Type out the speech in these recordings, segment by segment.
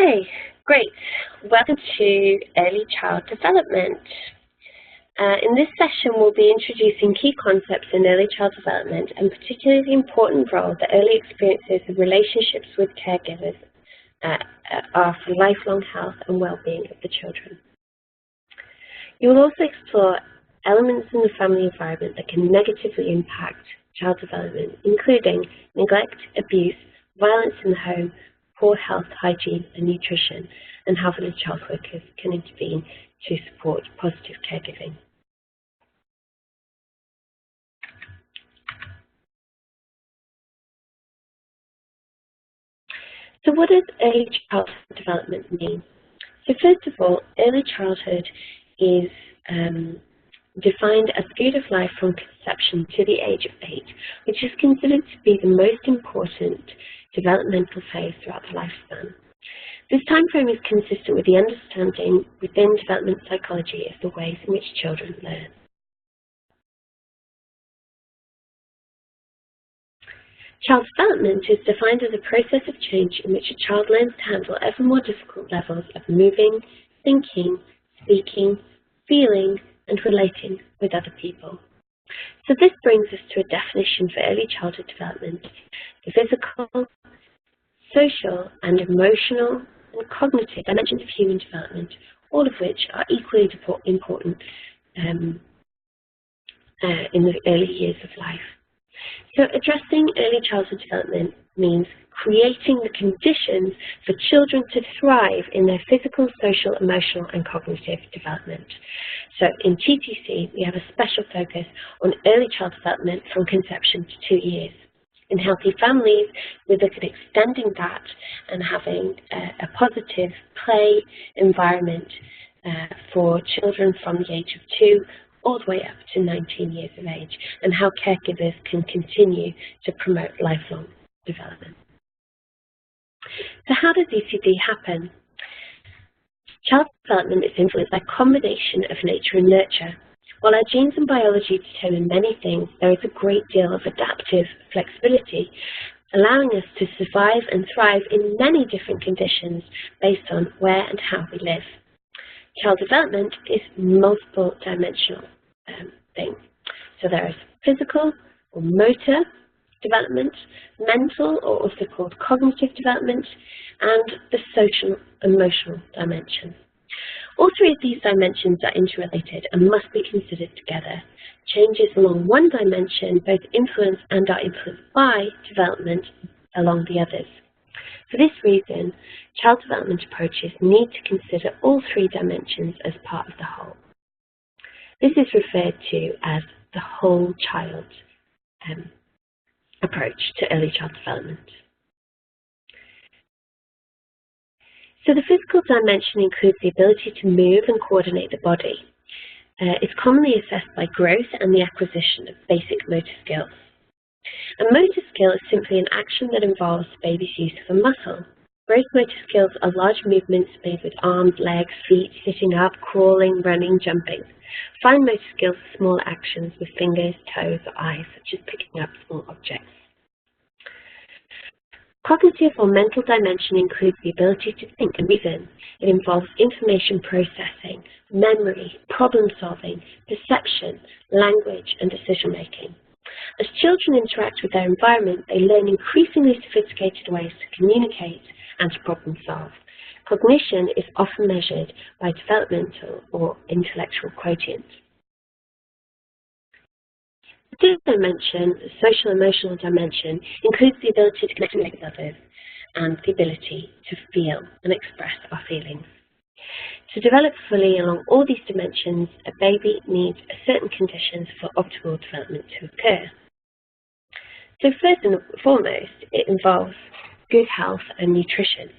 Okay, great. Welcome to Early Child Development. In this session, we'll be introducing key concepts in early child development and particularly the important role that early experiences of relationships with caregivers are for lifelong health and well-being of the children. You will also explore elements in the family environment that can negatively impact child development, including neglect, abuse, violence in the home, poor health, hygiene and nutrition, and how village health workers can intervene to support positive caregiving. So what does early childhood development mean? So first of all, early childhood is defined as the period of life from conception to the age of 8, which is considered to be the most important developmental phase throughout the lifespan. This time frame is consistent with the understanding within development psychology of the ways in which children learn. Child development is defined as a process of change in which a child learns to handle ever more difficult levels of moving, thinking, speaking, feeling, and relating with other people. So this brings us to a definition for early childhood development: the physical, social, and emotional and cognitive dimensions of human development, all of which are equally important in the early years of life. So addressing early childhood development means creating the conditions for children to thrive in their physical, social, emotional and cognitive development. So in TTC, we have a special focus on early child development from conception to 2 years. In healthy families, we look at extending that and having a positive play environment for children from the age of 2 all the way up to 19 years of age, and how caregivers can continue to promote lifelong development. So how does ECD happen? Child development is influenced by a combination of nature and nurture. While our genes and biology determine many things, there is a great deal of adaptive flexibility, allowing us to survive and thrive in many different conditions based on where and how we live. Child development is multiple dimensional thing. So there is physical or motor development, mental or also called cognitive development, and the social emotional dimension. All three of these dimensions are interrelated and must be considered together. Changes along one dimension both influence and are influenced by development along the others. For this reason, child development approaches need to consider all three dimensions as part of the whole. This is referred to as the whole child approach to early child development. So the physical dimension includes the ability to move and coordinate the body. It's commonly assessed by growth and the acquisition of basic motor skills. A motor skill is simply an action that involves the baby's use of a muscle. Gross motor skills are large movements made with arms, legs, feet, sitting up, crawling, running, jumping. Fine motor skills are small actions with fingers, toes, or eyes, such as picking up small objects. Cognitive or mental dimension includes the ability to think and reason. It involves information processing, memory, problem solving, perception, language, and decision making. As children interact with their environment, they learn increasingly sophisticated ways to communicate and to problem solve. Cognition is often measured by developmental or intellectual quotient. The third dimension, the social emotional dimension, includes the ability to connect with others and the ability to feel and express our feelings. To develop fully along all these dimensions, a baby needs certain conditions for optimal development to occur. So first and foremost, it involves good health and nutrition.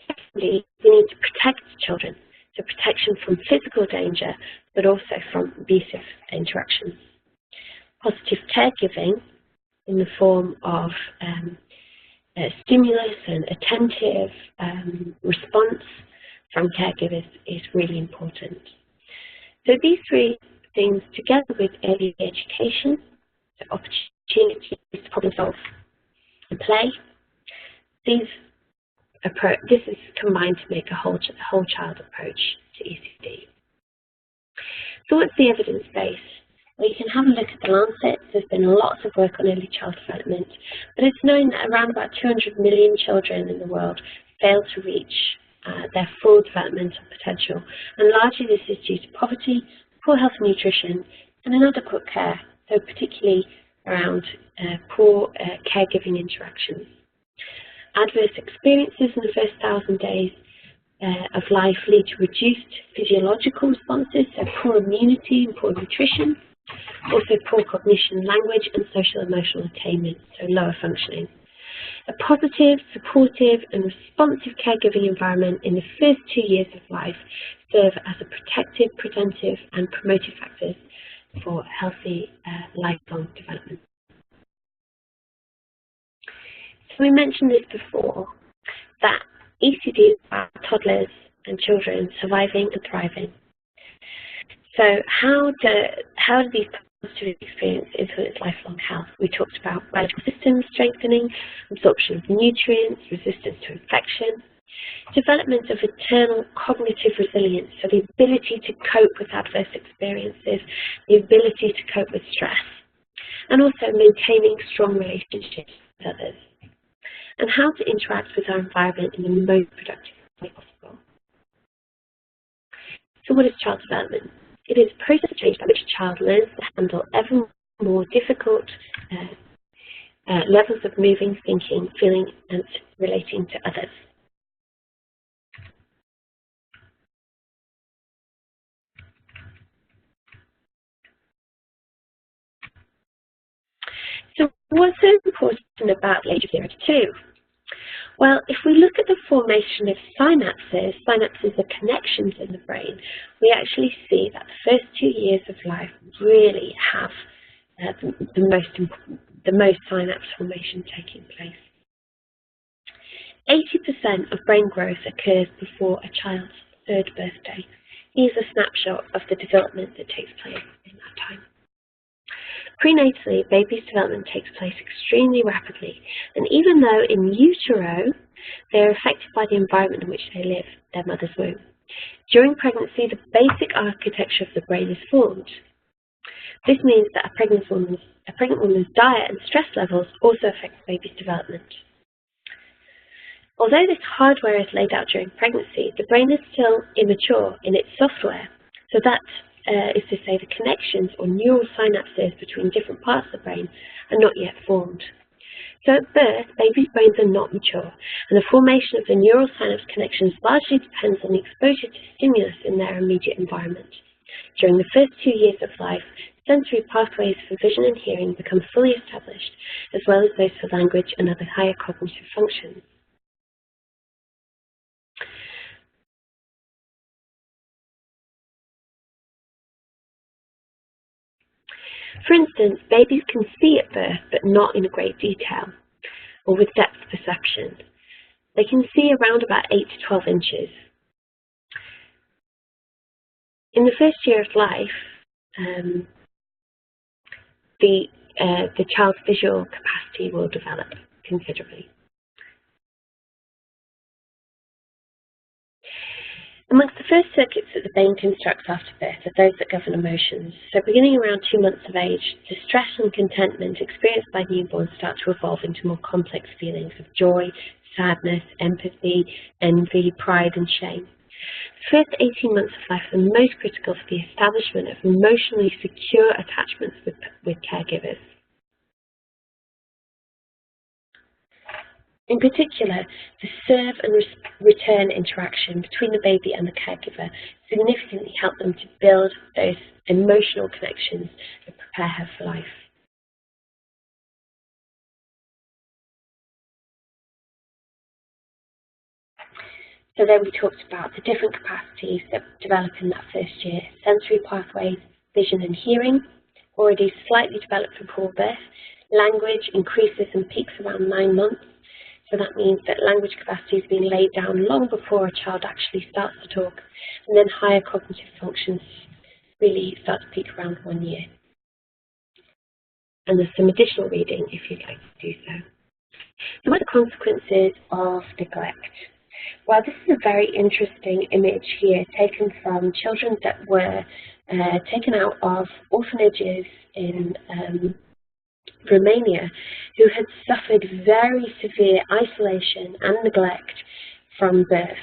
Secondly, we need to protect children, so protection from physical danger, but also from abusive interactions. Positive caregiving in the form of stimulus and attentive response from caregivers is really important. So these three things, together with early education, so opportunities to problem solve and play. This is combined to make a whole child approach to ECD. So what's the evidence base? Well, you can have a look at the Lancet. There's been lots of work on early child development, but it's known that around about 200 million children in the world fail to reach their full developmental potential, and largely this is due to poverty, poor health and nutrition, and inadequate care, so particularly around poor caregiving interactions. Adverse experiences in the first 1,000 days of life lead to reduced physiological responses, so poor immunity and poor nutrition, also poor cognition, language, and social emotional attainment, so lower functioning. A positive, supportive, and responsive caregiving environment in the first 2 years of life serve as a protective, preventive, and promotive factors for healthy lifelong development. So we mentioned this before, that ECD is about toddlers and children surviving and thriving. So how do these positive experiences influence lifelong health? We talked about biological systems strengthening, absorption of nutrients, resistance to infection, development of internal cognitive resilience, so the ability to cope with adverse experiences, the ability to cope with stress, and also maintaining strong relationships with others, and how to interact with our environment in the most productive way possible. So what is child development? It is a process of change by which a child learns to handle ever more difficult levels of moving, thinking, feeling, and relating to others. So what's so important about the age of 0 to 2? Well, if we look at the formation of synapses are connections in the brain, we actually see that the first 2 years of life really have the most synapse formation taking place. 80% of brain growth occurs before a child's 3rd birthday. Here's a snapshot of the development that takes place in that time. Prenatally, baby's development takes place extremely rapidly, and even though in utero, they are affected by the environment in which they live, their mother's womb. During pregnancy, the basic architecture of the brain is formed. This means that a pregnant woman's diet and stress levels also affect the baby's development. Although this hardware is laid out during pregnancy, the brain is still immature in its software, so that is to say the connections or neural synapses between different parts of the brain are not yet formed. So at birth, babies' brains are not mature, and the formation of the neural synapse connections largely depends on the exposure to stimulus in their immediate environment. During the first 2 years of life, sensory pathways for vision and hearing become fully established, as well as those for language and other higher cognitive functions. For instance, babies can see at birth, but not in great detail, or with depth perception. They can see around about 8 to 12 inches. In the first year of life, the child's visual capacity will develop considerably. Amongst the first circuits that the brain constructs after birth are those that govern emotions. So beginning around 2 months of age, distress and contentment experienced by newborns start to evolve into more complex feelings of joy, sadness, empathy, envy, pride, and shame. The first 18 months of life are most critical for the establishment of emotionally secure attachments with caregivers. In particular, the serve and return interaction between the baby and the caregiver significantly help them to build those emotional connections that prepare her for life. So then we talked about the different capacities that develop in that first year: sensory pathways, vision and hearing, already slightly developed before birth. Language increases and peaks around 9 months. So that means that language capacity is being laid down long before a child actually starts to talk. And then higher cognitive functions really start to peak around 1 year. and there's some additional reading if you'd like to do so. So what are the consequences of neglect? Well, this is a very interesting image here taken from children that were taken out of orphanages in Romania, who had suffered very severe isolation and neglect from birth.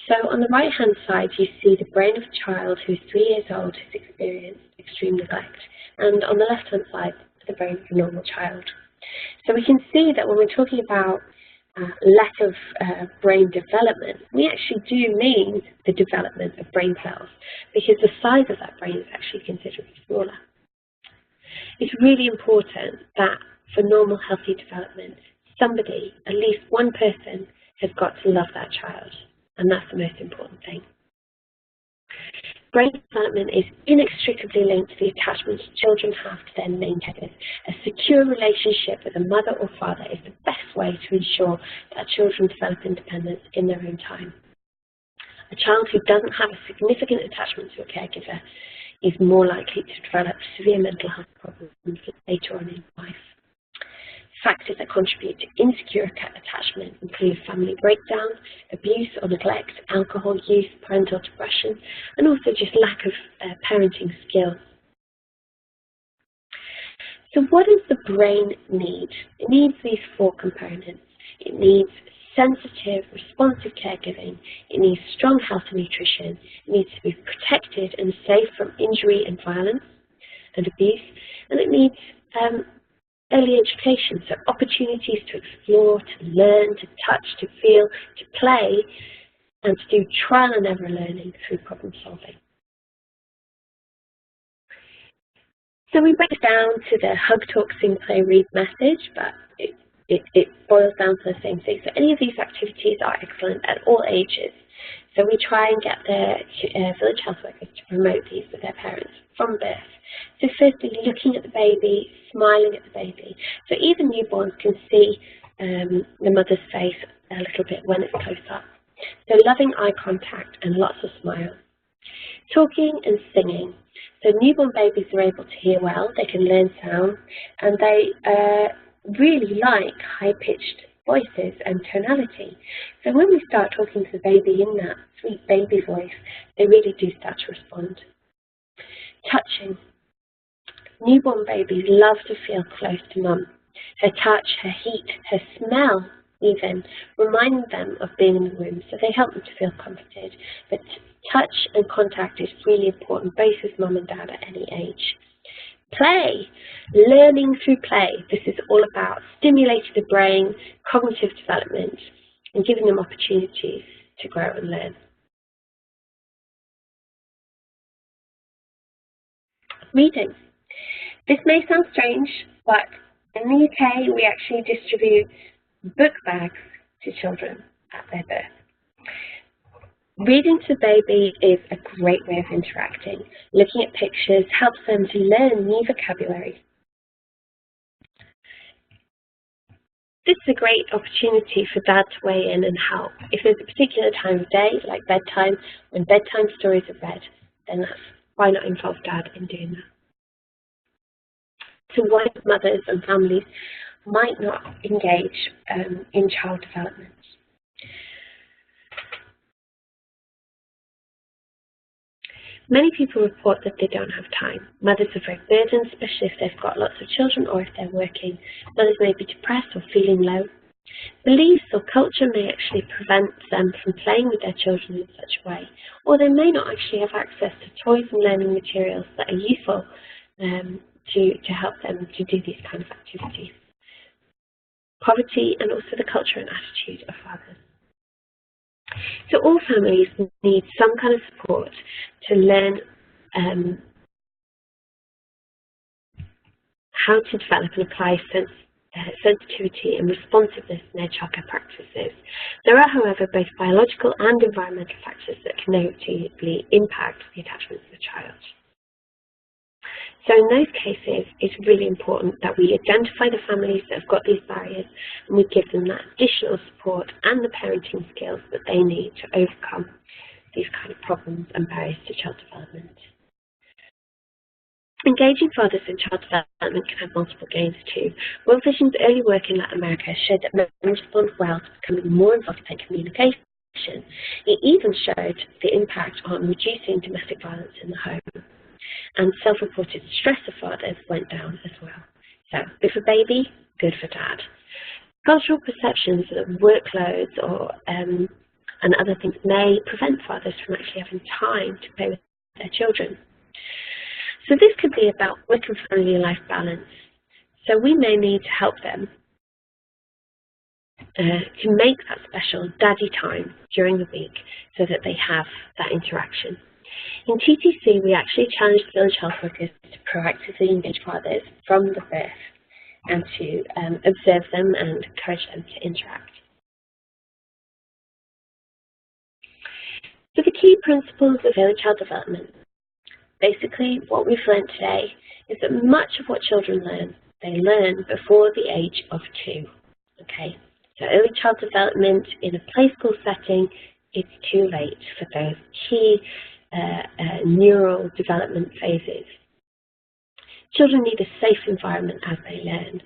So on the right hand side you see the brain of a child who's 3 years old who's experienced extreme neglect, and on the left hand side the brain of a normal child. So we can see that when we're talking about lack of brain development, we actually do mean the development of brain cells, because the size of that brain is actually considerably smaller. It's really important that for normal healthy development, somebody, at least one person, has got to love that child, and that's the most important thing. Brain development is inextricably linked to the attachments children have to their main caregivers. A secure relationship with a mother or father is the best way to ensure that children develop independence in their own time. A child who doesn't have a significant attachment to a caregiver is more likely to develop severe mental health problems later on in life. Factors that contribute to insecure attachment include family breakdown, abuse or neglect, alcohol use, parental depression, and also just lack of parenting skills. So what does the brain need? It needs these 4 components. It needs sensitive, responsive caregiving. It needs strong health and nutrition. It needs to be protected and safe from injury and violence and abuse. And it needs early education, so opportunities to explore, to learn, to touch, to feel, to play, and to do trial and error learning through problem solving. So we break it down to the hug, talk, sing, play, read message, but it boils down to the same thing. So any of these activities are excellent at all ages. So we try and get the village health workers to promote these with their parents from birth. So firstly, looking at the baby, smiling at the baby. So even newborns can see the mother's face a little bit when it's close up. So loving eye contact and lots of smiles. Talking and singing. So newborn babies are able to hear well, they can learn sound, and they really like high-pitched voices and tonality. So when we start talking to the baby in that sweet baby voice, they really do start to respond. Touching. Newborn babies love to feel close to mum. Her touch, her heat, her smell even, remind them of being in the womb, so they help them to feel comforted. But touch and contact is really important, both with mum and dad at any age. Play, learning through play. This is all about stimulating the brain, cognitive development, and giving them opportunities to grow and learn. Reading. This may sound strange, but in the UK we actually distribute book bags to children at their birth. Reading to baby is a great way of interacting. Looking at pictures helps them to learn new vocabulary. This is a great opportunity for dad to weigh in and help. If there's a particular time of day, like bedtime, when bedtime stories are read, then why not involve dad in doing that? So why mothers and families might not engage in child development. Many people report that they don't have time. Mothers are very burdened, especially if they've got lots of children or if they're working. Mothers may be depressed or feeling low. Beliefs or culture may actually prevent them from playing with their children in such a way, or they may not actually have access to toys and learning materials that are useful to help them to do these kind of activities. Poverty and also the culture and attitude of fathers. So all families need some kind of support to learn how to develop and apply sensitivity and responsiveness in their childcare practices. There are, however, both biological and environmental factors that can negatively impact the attachment of the child. So in those cases, it's really important that we identify the families that have got these barriers and we give them that additional support and the parenting skills that they need to overcome these kind of problems and barriers to child development. Engaging fathers in child development can have multiple gains too. World Vision's early work in Latin America showed that men respond well to becoming more involved in communication. It even showed the impact on reducing domestic violence in the home. And self-reported stress of fathers went down as well. So, good for baby, good for dad. Cultural perceptions that workloads or and other things may prevent fathers from actually having time to play with their children. So this could be about work and family life balance. So we may need to help them to make that special daddy time during the week so that they have that interaction. In TTC, we actually challenged village health workers to proactively engage fathers from the birth and to observe them and encourage them to interact. So the key principles of early child development. Basically, what we've learned today is that much of what children learn, they learn before the age of 2. Okay, so early child development in a play school setting, it's too late for those key neural development phases. Children need a safe environment as they learn.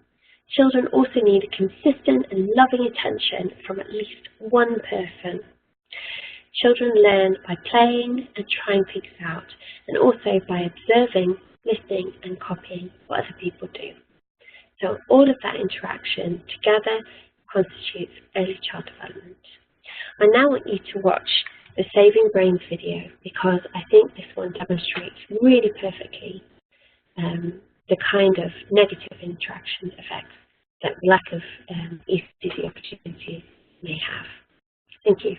Children also need a consistent and loving attention from at least one person. Children learn by playing and trying things out, and also by observing, listening, and copying what other people do. So all of that interaction together constitutes early child development. I now want you to watch the Saving Brains video because I think this one demonstrates really perfectly the kind of negative interaction effects that lack of ECD opportunities may have. Thank you.